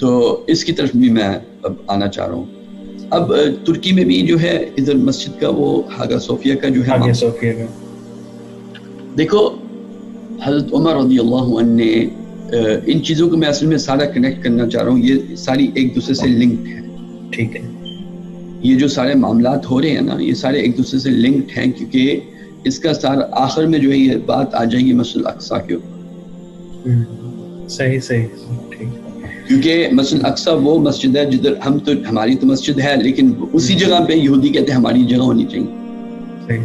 تو اس کی طرف بھی میں اب آنا چاہ رہا ہوں. اب ترکی میں بھی جو ہے ادھر مسجد کا وہ ہاگا صوفیہ کا جو ہے ہاگا صوفیہ کا دیکھو حضرت عمر رضی اللہ عنہ نے ان چیزوں کو میں اصل میں سارا کنیکٹ کرنا چاہ رہا ہوں. یہ ساری ایک دوسرے سے لنکڈ ہیں. ٹھیک ہے. یہ جو سارے معاملات ہو رہے ہیں نا یہ سارے ایک دوسرے سے لنکڈ ہیں کیونکہ اس کا سارا آخر میں جو ہے یہ بات آ جائے گی مسجد اقصیٰ کے اوپر. صحیح ٹھیک. کیونکہ مسجد اقصیٰ وہ مسجد ہے جدھر ہماری تو مسجد ہے لیکن اسی جگہ پہ یہودی کہتے ہیں ہماری جگہ ہونی چاہیے. صحیح.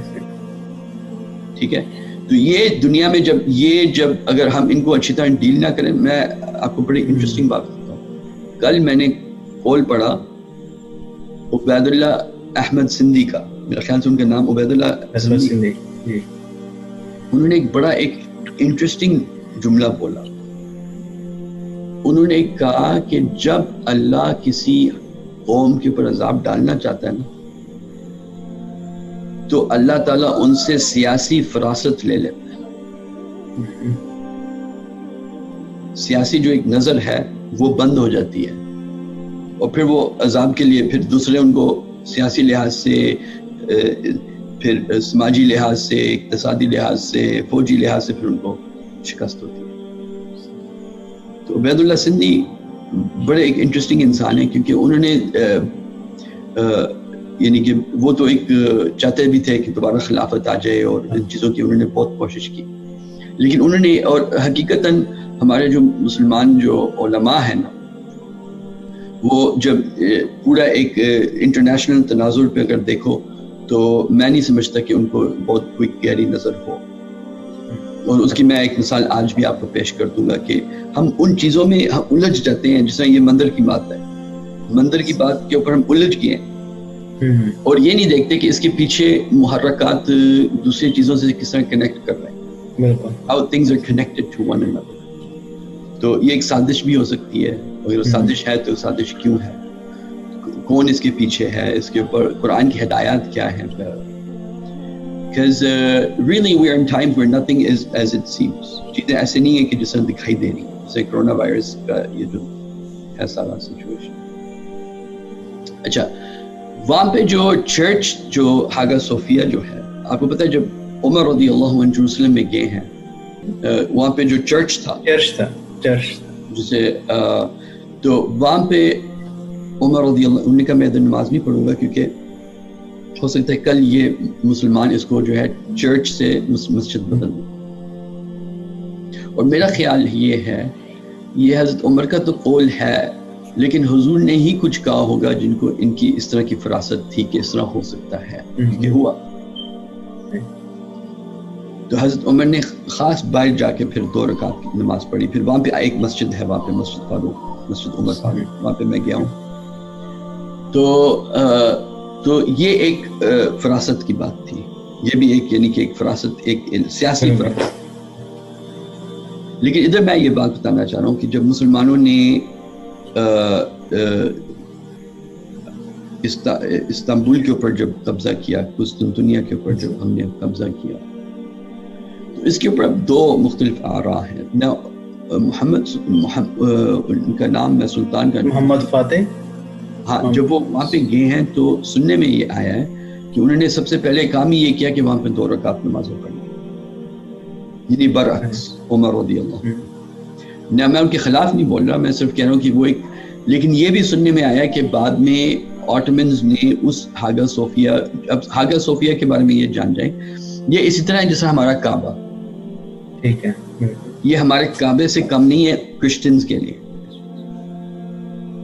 ٹھیک ہے. تو یہ دنیا میں جب اگر ہم ان کو اچھی طرح ڈیل نہ کریں. میں آپ کو بڑی انٹرسٹنگ بات بتاتا ہوں. کل میں نے کال پڑھا عبید اللہ احمد سندھی کا, میرا خیال سے ان کا نام عبید اللہ سندھی. انہوں نے ایک بڑا انٹرسٹنگ جملہ بولا. انہوں نے کہا کہ جب اللہ کسی قوم کے اوپر عذاب ڈالنا چاہتا ہے نا تو اللہ تعالیٰ ان سے سیاسی فراست لے لیتا ہے. سیاسی جو ایک نظر ہے وہ بند ہو جاتی ہے اور پھر وہ عذاب کے لیے پھر دوسرے ان کو سیاسی لحاظ سے پھر سماجی لحاظ سے اقتصادی لحاظ سے فوجی لحاظ سے پھر ان کو شکست ہوتی ہے. تو عبید اللہ سندھی بڑے ایک انٹرسٹنگ انسان ہیں کیونکہ انہوں نے یعنی کہ وہ تو ایک چاہتے بھی تھے کہ دوبارہ خلافت آ جائے اور ان چیزوں کی انہوں نے بہت کوشش کی. لیکن انہوں نے اور حقیقتاً ہمارے جو مسلمان جو علماء ہیں نا وہ جب پورا ایک انٹرنیشنل تناظر پہ اگر دیکھو تو میں نہیں سمجھتا کہ ان کو بہت کوئی گہری نظر ہو. اور اس کی میں ایک مثال آج بھی آپ کو پیش کر دوں گا کہ ہم ان چیزوں میں ہم الجھ جاتے ہیں. جس طرح یہ مندر کی بات ہے, مندر کی بات کے اوپر ہم الجھ گئے ہیں اور یہ نہیں دیکھتے کہ اس کے پیچھے محرکات دوسری چیزوں سے کس طرح کنیکٹ کر رہے ہیں. How things are connected to one another. تو یہ ایک سازش بھی ہو سکتی ہے. اگر سازش ہے تو سازش کیوں ہے, کون اس کے پیچھے ہے, اس کے اوپر قرآن کی ہدایات کیا ہیں. Because really we are in times where nothing is as it seems. چیزیں ایسے نہیں ہیں کہ جس طرح دکھائی دے رہی ہیں, جیسے کرونا وائرس کا یہ جو ہے سارا سچویشن. اچھا, وہاں پہ جو چرچ جو ہاگا صوفیہ جو ہے, آپ کو پتہ ہے جب عمر رضی اللہ عنہ جروسلم میں گئے ہیں وہاں پہ جو چرچ تھا جسے تو وہاں پہ عمر رضی اللہ عنہ نے کہا میں ادھر نماز نہیں پڑھوں گا کیونکہ ہو سکتا ہے کل یہ مسلمان اس کو جو ہے چرچ سے مسجد بدل دیں. اور میرا خیال یہ ہے, یہ حضرت عمر کا تو قول ہے لیکن حضور نے ہی کچھ کہا ہوگا جن کو ان کی اس طرح کی فراست تھی کہ اس طرح ہو سکتا ہے کہ ہوا. تو حضرت عمر نے خاص باہر جا کے پھر 2 رکعت کی نماز پڑھی. پھر وہاں پہ ایک مسجد ہے, وہاں پہ مسجد فاروق, مسجد عمر فاروق, وہاں پہ میں گیا ہوں. تو یہ ایک فراست کی بات تھی. یہ بھی ایک یعنی کہ ایک فراست, ایک سیاسی فراست. لیکن ادھر میں یہ بات بتانا چاہ رہا ہوں کہ جب مسلمانوں نے استنبول کے اوپر جب قبضہ کیا, قسطنطنیہ کے اوپر جب ہم نے قبضہ کیا, تو اس کے اوپر اب 2 مختلف آراء ہیں. محمد ان کا نام ہے سلطان کا محمد فاتح. ہاں, جب وہ وہاں پہ گئے ہیں تو سننے میں یہ آیا ہے کہ انہوں نے سب سے پہلے کام ہی یہ کیا کہ وہاں پہ 2 رکعت نماز پڑھی, یعنی برعکس عمر رضی اللہ. میں ان کے خلاف نہیں بول رہا, میں صرف کہہ رہا ہوں کہ وہ ایک. لیکن یہ بھی سننے میں آیا کہ بعد میں آٹومنز نے اس ہاگا صوفیہ, اب ہاگا صوفیہ کے بارے میں یہ جان جائیں, یہ اسی طرح ہے جیسا ہمارا کعبہ. ٹھیک ہے, یہ ہمارے کعبے سے کم نہیں ہے کرسچنز کے لیے.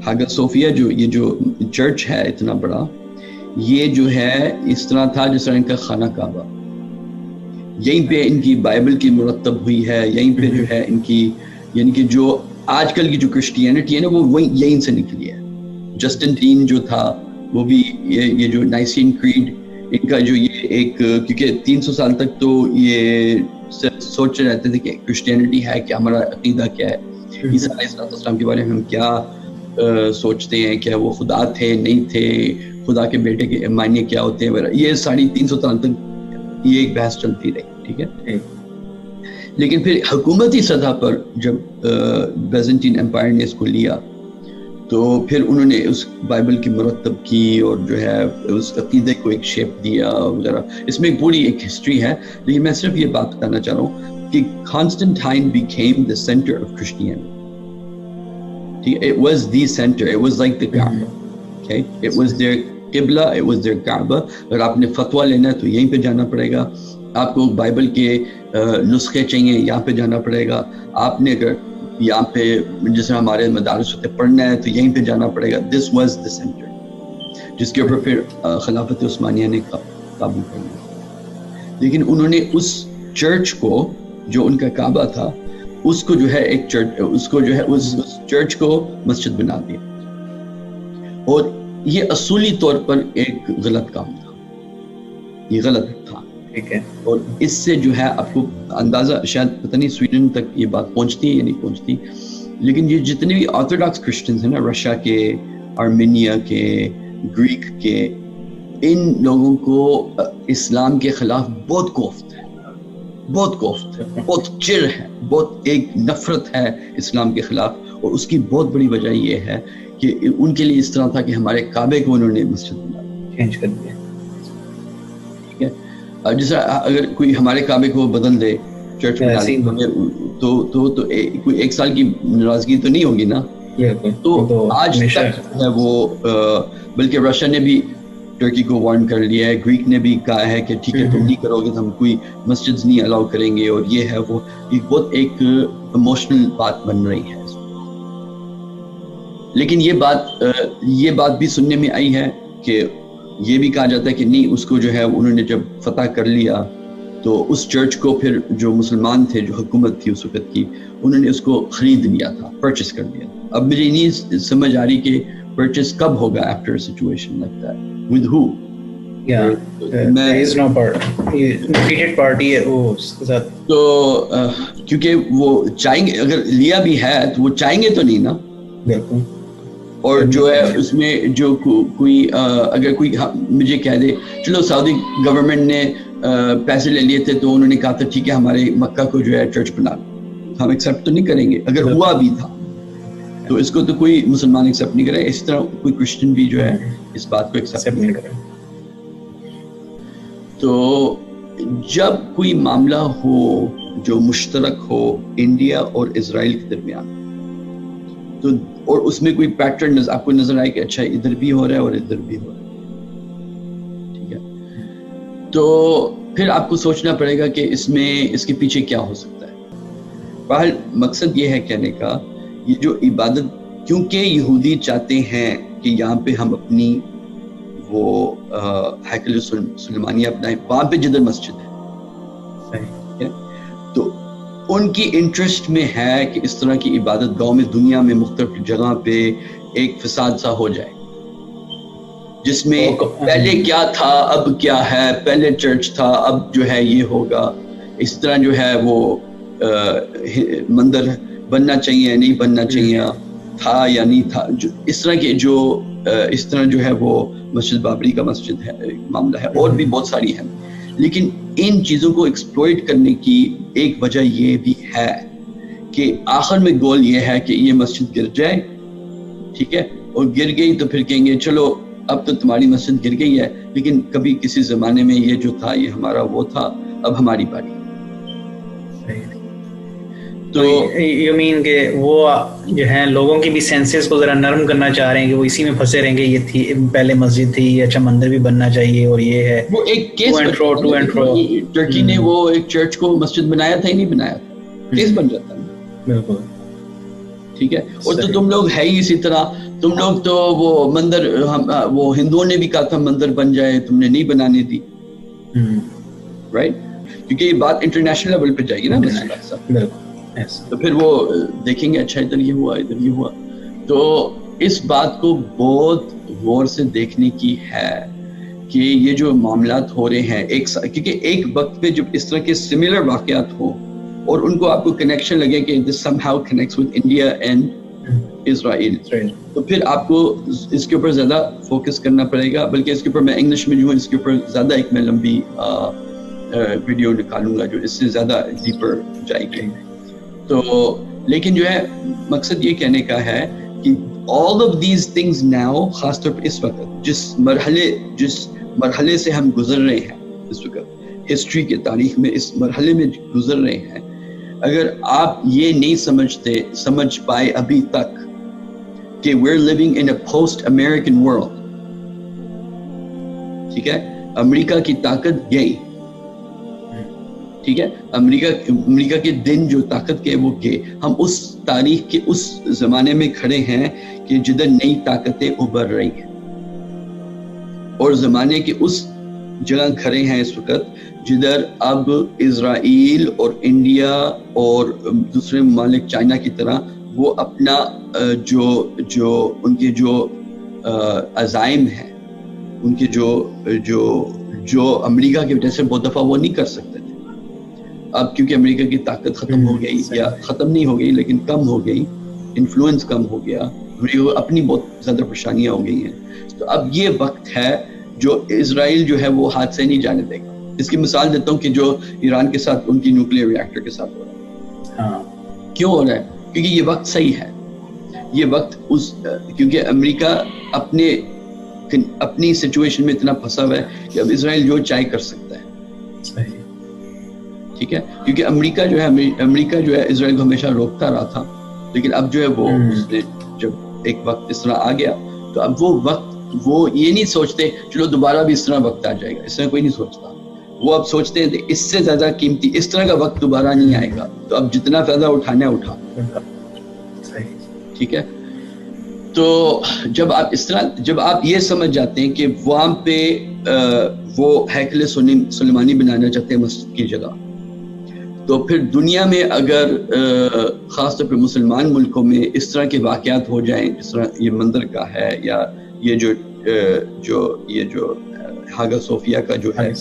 ہاگا صوفیہ یہ جو چرچ ہے اتنا بڑا, یہ جو ہے اس طرح تھا جس طرح ان کا خانہ کعبہ. یہیں پہ ان کی بائبل کی مرتب ہوئی ہے, یہیں پہ جو ہے ان کی یعنی کہ جو آج کل کی جو کرسچینٹی ہے نا وہ یہیں سے نکلی ہے. جسٹنٹین جو تھا وہ بھی یہ جو نائسین کریڈ ان کا جو یہ ایک, کیونکہ 300 سال تک تو یہ سوچ رہتے تھے کہ کرسچینٹی ہے کیا, ہمارا عقیدہ کیا ہے, عیسیٰ علیہ السلام کے بارے میں ہم کیا سوچتے ہیں, کیا وہ خدا تھے نہیں تھے, خدا کے بیٹے کے معنی کیا ہوتے ہیں, یہ ساری 300 سال تک یہ ایک بحث چلتی رہی. ٹھیک ہے. لیکن پھر حکومتی سطح پر جب بیزنٹین امپائر نے اس کو لیا تو پھر انہوں نے اس بائبل کی مرتب کی اور جو ہے اس عقیدے کو ایک شیپ دیا وغیرہ. اس میں ایک پوری ایک ہسٹری ہے, لیکن میں صرف یہ بات بتانا چاہ رہا ہوں کہ Constantine became the center of Christianity. It was the center. It was like the Kaaba. Okay? It was their Qibla. It was their Kaaba. اگر آپ نے فتویٰ لینا ہے تو یہیں پہ جانا پڑے گا. آپ کو بائبل کے نسخے چاہیے, یہاں پہ جانا پڑے گا. آپ نے اگر یہاں پہ جس طرح ہمارے مدارس ہوتے پڑھنا ہے تو یہیں پہ جانا پڑے گا. This was the center, جس کے اوپر پھر خلافت عثمانیہ نے قابو کر لیا. لیکن انہوں نے اس چرچ کو جو ان کا کعبہ تھا اس کو جو ہے ایک چرچ, اس کو جو ہے اس چرچ کو مسجد بنا دیا. اور یہ اصولی طور پر ایک غلط کام تھا, یہ غلط تھا. ٹھیک ہے. اور اس سے جو ہے آپ کو اندازہ, شاید پتہ نہیں سویڈن تک یہ بات پہنچتی ہے یا نہیں پہنچتی, لیکن یہ جتنے بھی آرتھوڈاکس کرسچنز ہیں نا, رشیا کے, آرمینیا کے, گریک کے, ان لوگوں کو اسلام کے خلاف بہت کوفت ہے, بہت کوفت ہے, بہت چر ہے, بہت ایک نفرت ہے اسلام کے خلاف. اور اس کی بہت بڑی وجہ یہ ہے کہ ان کے لیے اس طرح تھا کہ ہمارے کعبے کو انہوں نے مسجد بنا چینج کر دیا. ٹھیک ہے. جیسا اگر کوئی ہمارے کعبے کو بدل دے, چرچ بنا دے, تو کوئی ایک سال کی ناراضگی تو نہیں ہوگی نا. تو آج تک ہے وہ, بلکہ رشیا نے بھی ترکی کو وارن کر لیا ہے, گریک نے بھی کہا ہے کہ ٹھیک ہے تم نہیں کرو گے تو ہم کوئی مسجد نہیں الاؤ کریں گے. اور یہ ہے وہ بہت ایک ایموشنل بات بن رہی ہے. لیکن یہ بات بھی سننے میں آئی ہے کہ یہ بھی کہا جاتا ہے کہ نہیں, اس کو جو ہے انہوں نے جب فتح کر لیا تو اس چرچ کو پھر جو مسلمان تھے, جو حکومت تھی اس وقت کی, انہوں نے اس کو خرید لیا تھا, پرچیز کر لیا. اب مجھے نہیں سمجھ آ رہی کہ پرچیز کب ہوگا after a situation like that, with who? تو کیونکہ وہ چاہیں گے, اگر لیا بھی ہے تو وہ چاہیں گے تو نہیں نا. بالکل. اور جو ہے اس میں جو کوئی اگر کوئی مجھے کہہ دے چلو سعودی گورنمنٹ نے پیسے لے لیے تھے تو انہوں نے کہا تھا ٹھیک ہے ہمارے مکہ کو جو ہے چرچ بنا, ہم ایکسیپٹ تو نہیں کریں گے. اگر ہوا بھی تھا تو اس کو تو کوئی مسلمان ایکسیپٹ نہیں کرے. اس طرح کوئی کرسچن بھی جو ہے اس بات کو ایکسیپٹ نہیں کرے. تو جب کوئی معاملہ ہو جو مشترک ہو انڈیا اور اسرائیل کے درمیان, تو اور اس میں کوئی پیٹرن آپ کو نظر آئے کہ اچھا ادھر بھی ہو رہا ہے اور ادھر بھی ہو رہا ہے, ٹھیک ہے, تو پھر آپ کو سوچنا پڑے گا کہ اس کے پیچھے کیا ہو سکتا ہے. بہرحال مقصد یہ ہے کہنے کا, یہ جو عبادت, کیونکہ یہودی چاہتے ہیں کہ یہاں پہ ہم اپنی وہ ہیکل سلیمانیہ اپنائیں, وہاں پہ جدھر مسجد ہے, تو ان کی انٹرسٹ میں ہے کہ اس طرح کی عبادت گاؤں میں, دنیا میں مختلف جگہ پہ ایک فساد سا ہو جائے, جس میں پہلے کیا تھا اب کیا ہے, پہلے چرچ تھا اب جو ہے یہ ہوگا. اس طرح جو ہے وہ مندر بننا چاہیے نہیں بننا چاہیے, تھا یا نہیں تھا, اس طرح کے جو اس طرح جو ہے وہ مسجد بابری کا مسجد ہے معاملہ ہے, اور بھی بہت ساری ہیں. لیکن ان چیزوں کو ایکسپلوئٹ کرنے کی ایک وجہ یہ بھی ہے کہ آخر میں گول یہ ہے کہ یہ مسجد گر جائے, ٹھیک ہے, اور گر گئی تو پھر کہیں گے چلو اب تو تمہاری مسجد گر گئی ہے, لیکن کبھی کسی زمانے میں یہ جو تھا یہ ہمارا وہ تھا, اب ہماری باری. تو یو مین کہ وہ جو ہیں لوگوں کی بھی سینسز کو ذرا نرم کرنا چاہ رہے ہیں کہ وہ اسی میں پھنسے رہیں گے, یہ تھی پہلے مسجد تھی, اچھا مندر بھی بننا چاہیے, اور یہ ہے وہ ایک کیس ٹرکی نے وہ ایک چرچ کو مسجد بنایا تھا ہی نہیں بنایا تھا, کیس بن جاتا ہے. بالکل ٹھیک ہے. اور تو تم لوگ ہے ہی اسی طرح, تم لوگ تو وہ مندر, وہ ہندوؤں نے بھی کہا تھا مندر بن جائے, تم نے نہیں بنانے دی, رائٹ, کیونکہ یہ بات انٹرنیشنل لیول پہ جائے گی نا. تو پھر وہ دیکھیں گے اچھا ادھر یہ ہوا ادھر یہ ہوا. تو اس بات کو بہت غور سے دیکھنے کی ہے کہ یہ جو معاملات ہو رہے ہیں کیونکہ ایک وقت پہ جب اس طرح کے سملر واقعات ہوں اور ان کو آپ کو کنیکشن لگے کہ this somehow connects with India and Israel, تو پھر آپ کو اس کے اوپر زیادہ فوکس کرنا پڑے گا. بلکہ اس کے اوپر میں انگلش میں جو ہوں اس کے اوپر زیادہ ایک میں لمبی ویڈیو نکالوں گا جو اس سے زیادہ ڈیپر جائے گی. تو لیکن جو ہے مقصد یہ کہنے کا ہے کہ all of these things now خاص طور پر اس وقت جس مرحلے سے ہم گزر رہے ہیں اس وقت ہسٹری کے تاریخ میں اس مرحلے میں گزر رہے ہیں, اگر آپ یہ نہیں سمجھ پائے ابھی تک کہ we're living in a post-American world, ٹھیک ہے, امریکہ کی طاقت گئی, ٹھیک ہے, امریکہ کے دن جو طاقت کے وہ گئے, ہم اس تاریخ کے اس زمانے میں کھڑے ہیں کہ جدھر نئی طاقتیں ابھر رہی ہیں, اور زمانے کے اس جگہ کھڑے ہیں اس وقت جدھر اب اسرائیل اور انڈیا اور دوسرے ممالک چائنا کی طرح وہ اپنا جو ان کے جو عزائم ہیں, ان کے جو امریکہ کی وجہ سے بہت دفعہ وہ نہیں کر سکتے تھے, اب کیونکہ امریکہ کی طاقت ختم ہو گئی, یا ختم نہیں ہو گئی لیکن کم ہو گئی, انفلوئنس کم ہو گیا, اپنی بہت زیادہ پریشانیاں ہو گئی ہیں, تو اب یہ وقت ہے جو اسرائیل جو ہے وہ ہاتھ سے نہیں جانے دے گا. اس کی مثال دیتا ہوں کہ جو ایران کے ساتھ ان کی نیوکلیئر ری ایکٹر کے ساتھ ہو رہا ہے, کیوں ہو رہا ہے, کیونکہ یہ وقت صحیح ہے, یہ وقت کیونکہ امریکہ اپنی سچویشن میں اتنا پھنسا ہوا ہے کہ اب اسرائیل جو چاہے کر سکتا ہے, ٹھیک ہے, کیونکہ امریکہ جو ہے اسرائیل کو ہمیشہ روکتا رہا تھا, لیکن اب جو ہے وہ اس نے جب ایک وقت اس طرح آ گیا تو اب وہ وقت وہ یہ نہیں سوچتے چلو دوبارہ بھی اس طرح وقت آ جائے گا, اس طرح کوئی نہیں سوچتا, وہ اب سوچتے ہیں کہ اس سے زیادہ قیمتی اس طرح کا وقت دوبارہ نہیں آئے گا, تو اب جتنا فائدہ اٹھانا ہے اٹھا, ٹھیک ہے. تو جب آپ یہ سمجھ جاتے ہیں کہ وہاں پہ وہ ہیکل سلیمانی بنانا چاہتے ہیں مسجد کی جگہ, تو پھر دنیا میں اگر خاص طور پہ مسلمان ملکوں میں اس طرح کے واقعات ہو جائیں جس طرح یہ مندر کا ہے, یا یہ جو ہاگا صوفیہ کا جو ہے,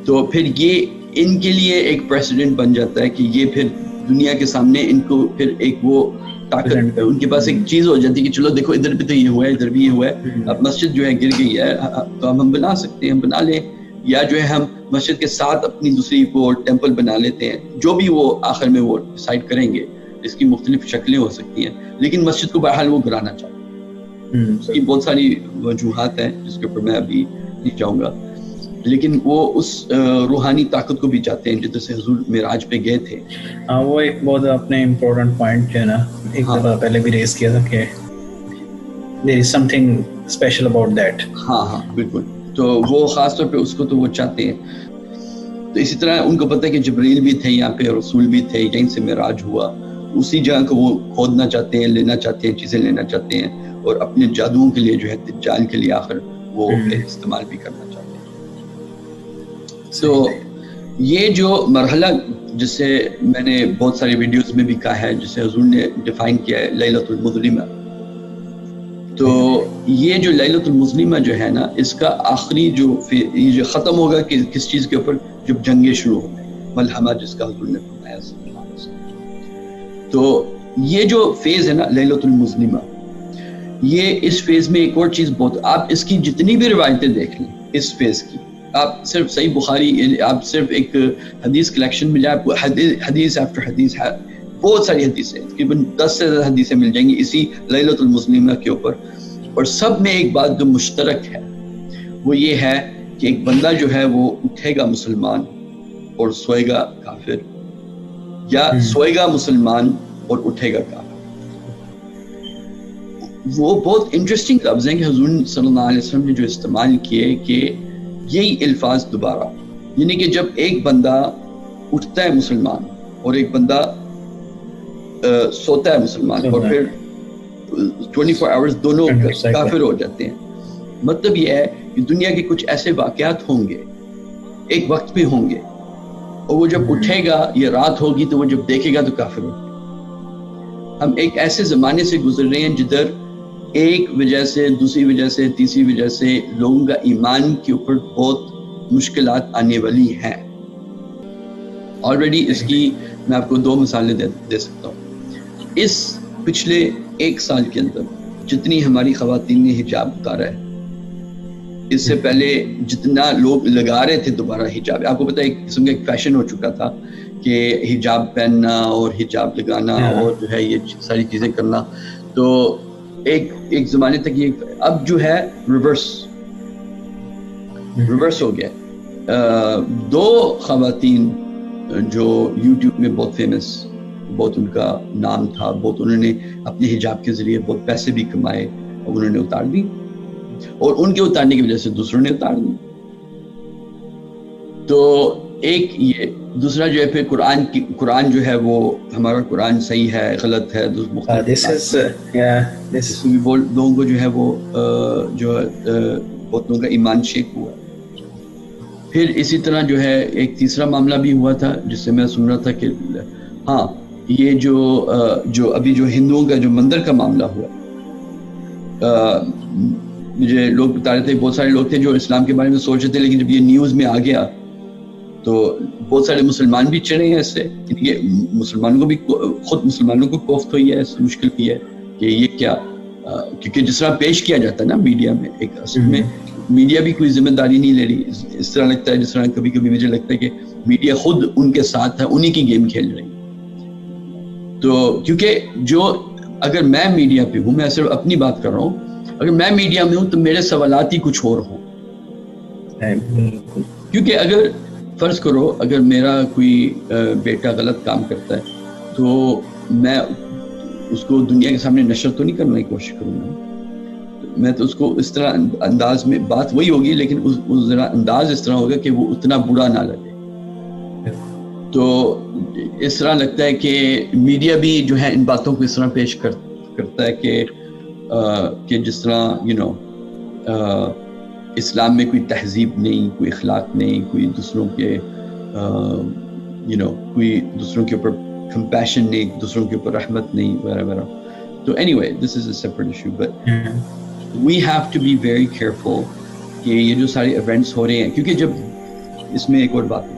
تو پھر یہ ان کے لیے ایک پریسیڈنٹ بن جاتا ہے کہ یہ پھر دنیا کے سامنے ان کو پھر ایک وہ طاقت, ان کے پاس ایک چیز ہو جاتی ہے کہ چلو دیکھو ادھر بھی تو یہ ہوا ہے, ادھر بھی یہ ہوا ہے, اب مسجد جو ہے گر گئی ہے تو ہم بنا سکتے ہیں, ہم بنا لیں, یا جو ہے ہم مسجد کے ساتھ اپنی دوسری کو ٹیمپل بنا لیتے ہیں, جو بھی وہ آخر میں وہ ڈیسائیڈ کریں گے, اس کی مختلف شکلیں ہو سکتی ہیں, لیکن مسجد کو بہرحال وہ گرانا چاہتے ہیں. اس کی بہت ساری وجوہات ہیں جس کے اوپر میں ابھی نہیں جاؤں گا, لیکن وہ اس روحانی طاقت کو بھی چاہتے ہیں جدھر سے حضور معراج پہ گئے تھے. وہ ایک بہت اپنے امپورٹنٹ پوائنٹ جو ہے نا ایک دفعہ پہلے بھی ریز کیا تھا کہ there is something special about that. ہاں بالکل, تو وہ خاص طور پہ اس کو تو وہ چاہتے ہیں. تو اسی طرح ان کو پتہ ہے کہ جبریل بھی تھے یہاں پہ, رسول بھی تھے, یہیں سے معراج ہوا, اسی جگہ کو وہ کھودنا چاہتے ہیں, لینا چاہتے ہیں, چیزیں لینا چاہتے ہیں, اور اپنے جادوؤں کے لیے جو ہے دجال کے لیے آخر وہ استعمال بھی کرنا چاہتے ہیں. تو یہ جو مرحلہ جسے میں نے بہت ساری ویڈیوز میں بھی کہا ہے, جسے حضور نے ڈیفائن کیا ہے لیلۃ المظلمہ, تو یہ جو لیلۃ المظلمہ جو ہے نا, اس کا آخری یہ جو ختم ہوگا کہ کس چیز کے اوپر, جب جنگیں شروع ہو گئی, ملحمہ جس کا حضور نے فرمایا صلی اللہ علیہ وسلم. تو یہ جو فیز ہے نا لیلۃ المظلمہ, یہ اس فیز میں ایک اور چیز بہت, آپ اس کی جتنی بھی روایتیں دیکھ لیں اس فیز کی, آپ صرف صحیح بخاری, آپ صرف ایک حدیث کلیکشن میں جائیں, حدیث after حدیث ہے, بہت ساری حدیثیں, تقریباً 10 سے زیادہ حدیثیں مل جائیں گی اسی لیلۃ المظلمہ کے اوپر, اور سب میں ایک بات جو مشترک ہے وہ یہ ہے کہ ایک بندہ جو ہے وہ اٹھے گا مسلمان اور سوئے گا کافر, یا سوئے گا مسلمان اور اٹھے گا کافر. وہ بہت انٹرسٹنگ لفظ ہیں کہ حضور صلی اللہ علیہ وسلم نے جو استعمال کیے, کہ یہی الفاظ دوبارہ, یعنی کہ جب ایک بندہ اٹھتا ہے مسلمان اور ایک بندہ سوتا ہے مسلمان, اور پھر 24 آورز دونوں کافر ہو جاتے ہیں, مطلب یہ ہے کہ دنیا کے کچھ ایسے واقعات ہوں گے ایک وقت پہ ہوں گے, اور وہ جب اٹھے گا, یہ رات ہوگی تو وہ جب دیکھے گا تو کافر ہوگا. ہم ایک ایسے زمانے سے گزر رہے ہیں جدھر ایک وجہ سے, دوسری وجہ سے, تیسری وجہ سے لوگوں کا ایمان کے اوپر بہت مشکلات آنے والی ہیں. آلریڈی اس کی میں آپ کو 2 مثالیں دے سکتا ہوں. اس پچھلے 1 سال کے اندر جتنی ہماری خواتین نے حجاب اتارا ہے, اس سے پہلے جتنا لوگ لگا رہے تھے دوبارہ حجاب, آپ کو پتہ ہے ایک قسم کا ایک فیشن ہو چکا تھا کہ حجاب پہننا اور حجاب لگانا اور جو ہے یہ ساری چیزیں کرنا, تو ایک زمانے تک یہ اب جو ہے ریورس ہو گیا. دو خواتین جو یوٹیوب میں بہت فیمس, بہت ان کا نام تھا, بہت انہوں نے اپنے حجاب کے ذریعے بہت پیسے بھی کمائے, اور انہوں نے اتار دی, اور ان کے اتارنے کی وجہ سے دوسروں نے اتار دی. تو ایک یہ, دوسرا جو ہے پھر قرآن جو ہے وہ ہمارا قرآن صحیح ہے غلط ہے, لوگوں کو جو ہے وہ جو بہت لوگوں کا ایمان شیک ہوا. پھر اسی طرح جو ہے ایک تیسرا معاملہ بھی ہوا تھا جس سے میں سن رہا تھا کہ ہاں یہ جو ابھی جو ہندوؤں کا جو مندر کا معاملہ ہوا, مجھے لوگ بتا رہے تھے, بہت سارے لوگ تھے جو اسلام کے بارے میں سوچ رہے تھے, لیکن جب یہ نیوز میں آ گیا تو بہت سارے مسلمان بھی چڑھے ہیں اس سے. یہ مسلمانوں کو بھی, خود مسلمانوں کو کوفت ہوئی ہے, اس مشکل کی ہے کہ یہ کیا, کیونکہ جس طرح پیش کیا جاتا ہے نا میڈیا میں, ایک اصل میں میڈیا بھی کوئی ذمہ داری نہیں لے رہی. اس طرح لگتا ہے جس طرح کبھی کبھی مجھے لگتا ہے کہ میڈیا خود ان کے ساتھ ہے, انہی کی گیم کھیل رہی. تو کیونکہ جو اگر میں میڈیا پہ ہوں, میں صرف اپنی بات کر رہا ہوں, اگر میں میڈیا میں ہوں تو میرے سوالات ہی کچھ اور ہوں. کیونکہ اگر فرض کرو اگر میرا کوئی بیٹا غلط کام کرتا ہے تو میں اس کو دنیا کے سامنے نشر تو نہیں کرنے کی کوشش کروں گا, میں تو اس کو اس طرح انداز میں, بات وہی ہوگی لیکن اس ذرا انداز اس طرح ہوگا کہ وہ اتنا برا نہ لگے. تو اس طرح لگتا ہے کہ میڈیا بھی جو ہے ان باتوں کو اس طرح پیش کرتا ہے کہ جس طرح اسلام میں کوئی تہذیب نہیں, کوئی اخلاق نہیں, کوئی دوسروں کے کوئی دوسروں کے اوپر کمپیشن نہیں, دوسروں کے اوپر رحمت نہیں, وغیرہ وغیرہ. تو anyway this is a separate issue, but we have to be very careful کہ یہ جو سارے ایونٹس ہو رہے ہیں, کیونکہ جب اس میں ایک اور بات ہے,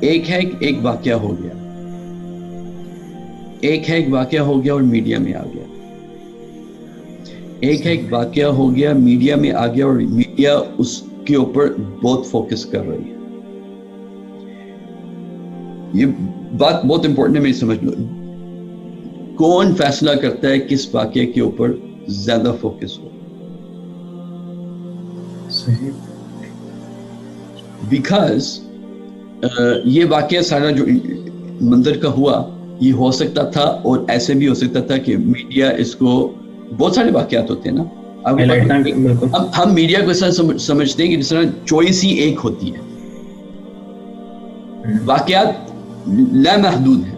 ایک واقعہ ہو گیا, ایک واقعہ ہو گیا اور میڈیا میں آ گیا, ایک واقعہ ہو گیا میڈیا میں آ گیا اور میڈیا اس کے اوپر بہت فوکس کر رہی ہے. یہ بات بہت امپورٹنٹ ہے, میری سمجھ لو. کون فیصلہ کرتا ہے کس واقعے کے اوپر زیادہ فوکس ہو؟ بیکاز یہ واقعہ سارا جو مندر کا ہوا, یہ ہو سکتا تھا اور ایسے بھی ہو سکتا تھا کہ میڈیا اس کو, بہت سارے واقعات ہوتے ہیں نا, ہم میڈیا کو اس طرح سمجھتے ہیں کہ جس طرح چوائس ہی ایک ہوتی ہے. واقعات لامحدود ہیں.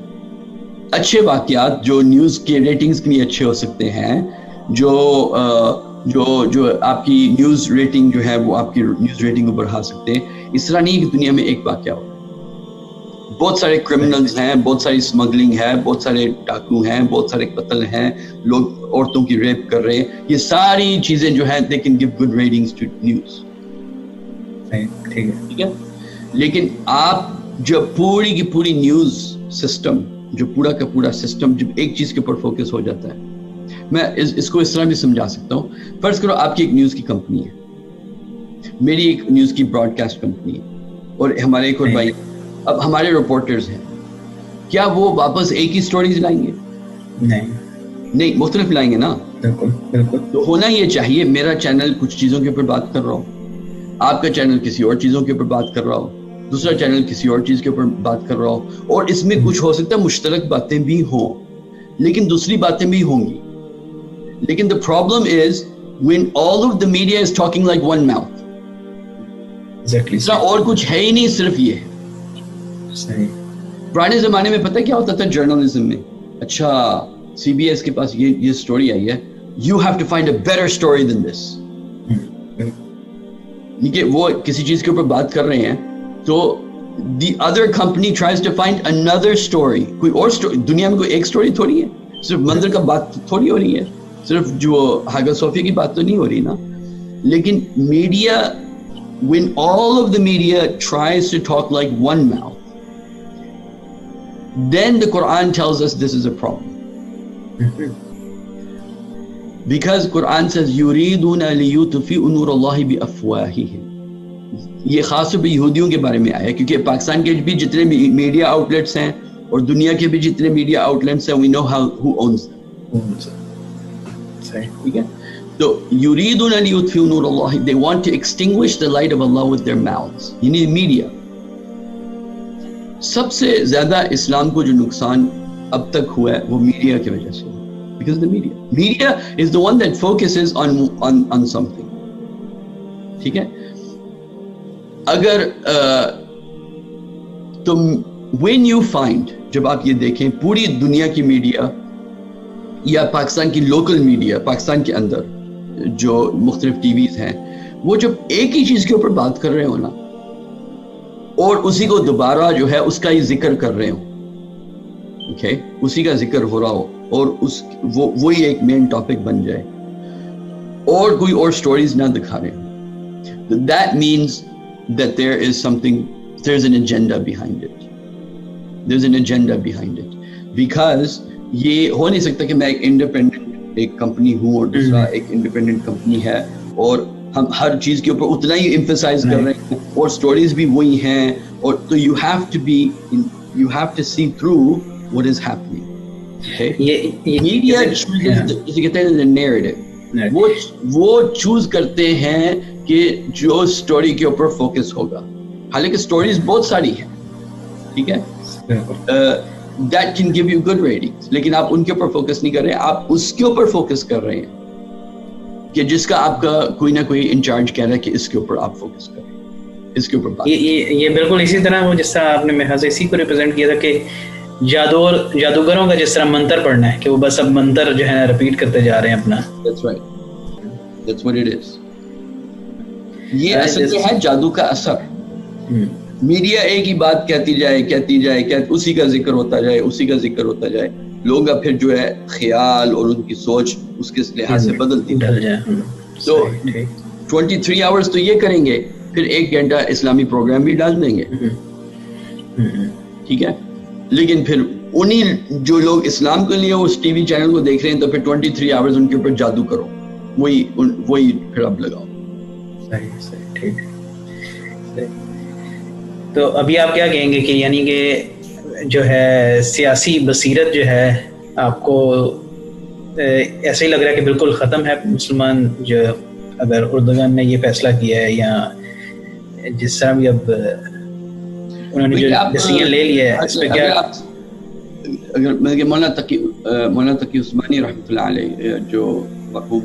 اچھے واقعات جو نیوز کے ریٹنگز کے لیے اچھے ہو سکتے ہیں, جو آپ کی نیوز ریٹنگ جو ہے وہ آپ کی نیوز ریٹنگ کو بڑھا سکتے ہیں. اس طرح نہیں کہ دنیا میں ایک واقعہ ہو. بہت سارے کرمنلز ہیں, بہت ساری اسمگلنگ ہے, بہت سارے ڈاکو ہیں, بہت سارے قتل ہیں, لوگ عورتوں کی ریپ کر رہے ہیں. یہ ساری چیزیں جو ہیں they can give good ratings to news. ٹھیک ہے, لیکن آپ جب پوری کی پوری نیوز سسٹم, جو پورا کا پورا سسٹم جب ایک چیز کے اوپر فوکس ہو جاتا ہے, میں اس کو اس طرح بھی سمجھا سکتا ہوں. فرض کرو آپ کی ایک نیوز کی کمپنی ہے, میری ایک نیوز کی براڈ کاسٹ کمپنی ہے, اور ہمارے ایک اور بھائی, اب ہمارے رپورٹرز ہیں, کیا وہ واپس ایک ہی سٹوریز لائیں گے؟ نہیں, مختلف لائیں گے نا. بالکل. تو ہونا یہ چاہیے, میرا چینل کچھ چیزوں کے اوپر بات کر رہا ہو, آپ کا چینل کسی اور چیزوں کے اوپر بات کر رہا ہو, دوسرا چینل کسی اور چیز کے اوپر بات کر رہا ہو, اور اس میں کچھ ہو سکتا ہے مشترک باتیں بھی ہوں, لیکن دوسری باتیں بھی ہوں گی. لیکن the problem is when all of the media is talking like one mouth. Exactly. اور کچھ ہے ہی نہیں, صرف یہ ہے. پرانے زمانے میں پتہ کیا ہوتا تھا جرنلزم میں؟ اچھا سی بی ایس کے پاس یہ سٹوری آئی ہے, you have to find a better story than this. کہ وہ کسی چیز کے اوپر بات کر رہے ہیں, تو the other company tries to find another story. کوئی اور story, دنیا میں کوئی ایک سٹوری تھوڑی ہے, صرف مندر کا بات تھوڑی ہو رہی ہے, صرف جو ہاگا صوفیہ کی بات تو نہیں ہو رہی نا. لیکن media, when all of the media tries to talk like one mouth, then the Quran tells us this is a problem. Because Quran says yuriduna liyutfi'u nur Allah bi afwahihim. یہ خاص طور پہ یہودیوں کے بارے میں آیا, کیونکہ پاکستان کے بھی جتنے میڈیا آؤٹ لیٹس ہیں اور دنیا کے بھی جتنے میڈیا آؤٹ لیٹس ہیں, we know who owns them. ٹھیک ہے. تو یریدون ان یطفئوا نور اللہ, they want to extinguish the light of Allah with their mouths. یہ نہیں میڈیا. سب سے زیادہ اسلام کو جو نقصان اب تک ہوا ہے وہ میڈیا کی وجہ سے, because the media is the one that focuses on something. ٹھیک ہے. اگر تم when you find, جب آپ یہ دیکھیں پوری دنیا کی میڈیا یا پاکستان کی لوکل میڈیا, پاکستان کے اندر جو مختلف ٹی ویز ہیں, وہ جب ایک ہی چیز کے اوپر بات کر رہے ہو نا اور اسی کو دوبارہ جو ہے اس کا ہی ذکر کر رہے ہوں, اوکے, اسی کا ذکر ہو رہا ہو اور وہی ایک مین ٹاپک بن جائے اور کوئی اور سٹوریز نہ دکھا رہے ہوں, that means that there is something, there's an agenda behind it. There's an agenda behind it. Because یہ ہو نہیں سکتا کہ میں ایک انڈیپینڈنٹ ایک کمپنی ہوں اور دوسرا ایک انڈیپینڈنٹ کمپنی ہے اور ہم ہر چیز کے اوپر اتنا ہی ایمفیسائز کر رہے ہیں اور سٹوریز بھی وہی ہیں, اور تو you have to see through what is happening. Media جسے کہتے ہیں the narrative, وہ چوز کرتے ہیں کہ جو سٹوری کے اوپر فوکس ہوگا, حالانکہ سٹوریز بہت ساری ہیں, ٹھیک ہے, that can give you good ratings, لیکن آپ ان کے اوپر فوکس نہیں کر رہے ہیں, آپ اس کے اوپر فوکس کر رہے ہیں کہ جس کا آپ کا کوئی نہ کوئی انچارج کہہ رہا ہے کہ اس کے اوپر آپ فوکس کریں, اس کے اوپر بات. یہ بالکل اسی طرح وہ جس طرح آپ نے میرے خیال سے اسی کو ریپرزینٹ کیا تھا کہ جادوگروں کا جس طرح منتر پڑھنا ہے کہ وہ بس اب منتر جو ہے ریپیٹ کرتے جا رہے ہیں اپنا. That's right. That's what it is. یہ اصل میں ہے جادو کا اثر. میڈیا ایک ہی بات کہتی جائے, اسی کا ذکر ہوتا جائے, لوگوں کا پھر جو ہے خیال اور ان کی سوچ اس کے لحاظ سے بدلتی جائے. تو 23 hours تو یہ کریں گے, پھر 1 گھنٹہ اسلامی پروگرام بھی ڈال دیں گے, ٹھیک ہے, لیکن پھر انہی جو لوگ اسلام کے لیے اس ٹی وی چینل کو دیکھ رہے ہیں تو پھر 23 hours ان کے اوپر جادو کرو, وہی پھر اب لگاؤ. صحیح ٹھیک. تو ابھی آپ کیا کہیں گے کہ یعنی کہ جو ہے سیاسی بصیرت جو ہے آپ کو ایسے ہی لگ رہا ہے کہ بالکل ختم ہے مسلمان, جو اگر اردوگان نے یہ فیصلہ کیا ہے یا جس طرح بھی اب انہوں نے جو ڈیسیژن لے لیا ہے اس پہ کیا؟ اگر مولانا تقی عثمانی رحمۃ اللہ علیہ جو مرحوم,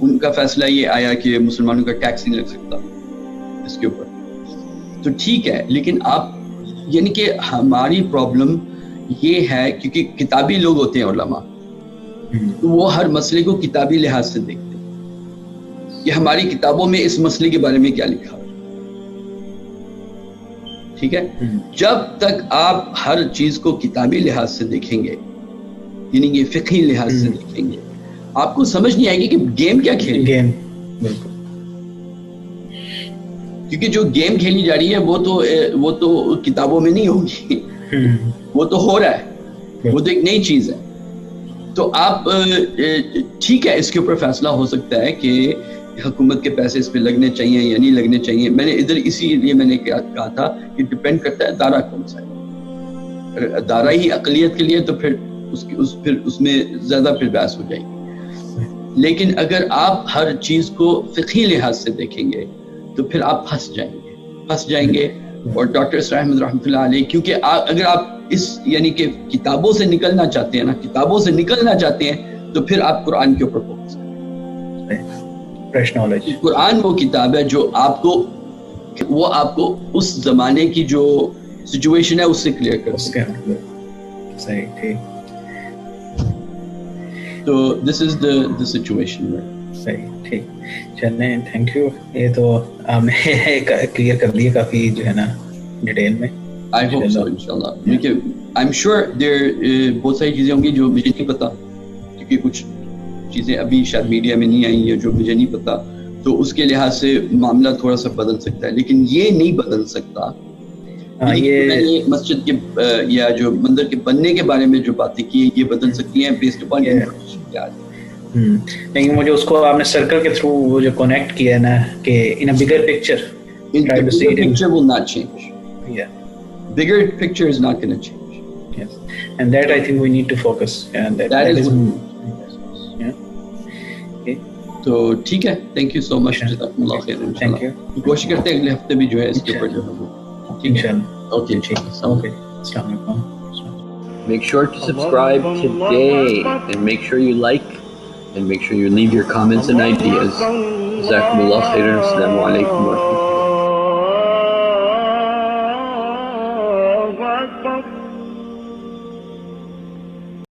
ان کا فیصلہ یہ آیا کہ مسلمانوں کا ٹیکس نہیں لگ سکتا اس کے اوپر, تو ٹھیک ہے, لیکن آپ یعنی کہ ہماری پرابلم یہ ہے کیونکہ کتابی لوگ ہوتے ہیں علماء, تو وہ ہر مسئلے کو کتابی لحاظ سے دیکھتے ہیں کہ ہماری کتابوں میں اس مسئلے کے بارے میں کیا لکھا ہے, ٹھیک ہے. جب تک آپ ہر چیز کو کتابی لحاظ سے دیکھیں گے, یعنی کہ فقہی لحاظ سے دیکھیں گے, آپ کو سمجھ نہیں آئے گی کہ گیم کیا کھیل گے, کیونکہ جو گیم کھیلی جا رہی ہے وہ تو کتابوں میں نہیں ہوگی, وہ تو ہو رہا ہے, وہ تو ایک نئی چیز ہے. تو آپ ٹھیک ہے, اس کے اوپر فیصلہ ہو سکتا ہے کہ حکومت کے پیسے اس پہ لگنے چاہیے یا نہیں لگنے چاہیے. میں نے ادھر اسی لیے میں نے کہا تھا کہ ڈپینڈ کرتا ہے ادارہ کون سا ہے. ادارہ ہی اقلیت کے لیے تو پھر اس میں زیادہ پھر بحث ہو جائے گی. لیکن اگر آپ ہر چیز کو فقہی لحاظ سے دیکھیں گے تو پھر آپ پھنس جائیں گے. اور ڈاکٹر اسرار احمد رحمۃ اللہ علیہ, کیونکہ اگر آپ اس یعنی کہ کتابوں سے نکلنا چاہتے ہیں تو پھر آپ قرآن کے اوپر فوکس کریں. قرآن وہ کتاب ہے جو آپ کو اس زمانے کی جو سچویشن ہے اس سے کلیئر کر سکے. صحیح ٹھیک. تو دس از the situation. صحیح ٹھیک. چلیں, تھینک یو. یہ تو آپ نے کلیئر کر دیا کافی جو ہے نا ڈیٹیل میں. I hope so, inshallah. I'm sure there بہت ساری چیزیں ہوں گی جو مجھے نہیں پتا, کیونکہ کچھ چیزیں ابھی شاید میڈیا میں نہیں آئی ہیں جو مجھے نہیں پتا, تو اس کے لحاظ سے معاملہ تھوڑا سا بدل سکتا ہے, لیکن یہ نہیں بدل سکتا. یہ مسجد کے یا جو مندر کے بننے کے بارے میں جو باتیں کی یہ بدل سکتی ہیں بیسڈ اپون انفارمیشن کیا ہے. لیکن مجھے اس کو آپ نے سرکل کے تھرو وہ جو کنیکٹ کیا ہے نا کہ in a bigger picture, picture will not change. Yeah. Bigger picture is not going to change. Yes. And that I think we need to focus. And that is تو ٹھیک ہے, تھینک یو سو مچ, جزاکم اللہ خیر. Thank you. کوشش کرتے ہیں اگلے ہفتے بھی جو ہے اس کے اوپر جو ہے وہ ٹھیک ہے. اوکے, السلام علیکم. Make sure to subscribe today and make sure you like and make sure you leave your comments and ideas. Jazakumullah khairan. Assalamu alaikum wa rahmatullahi.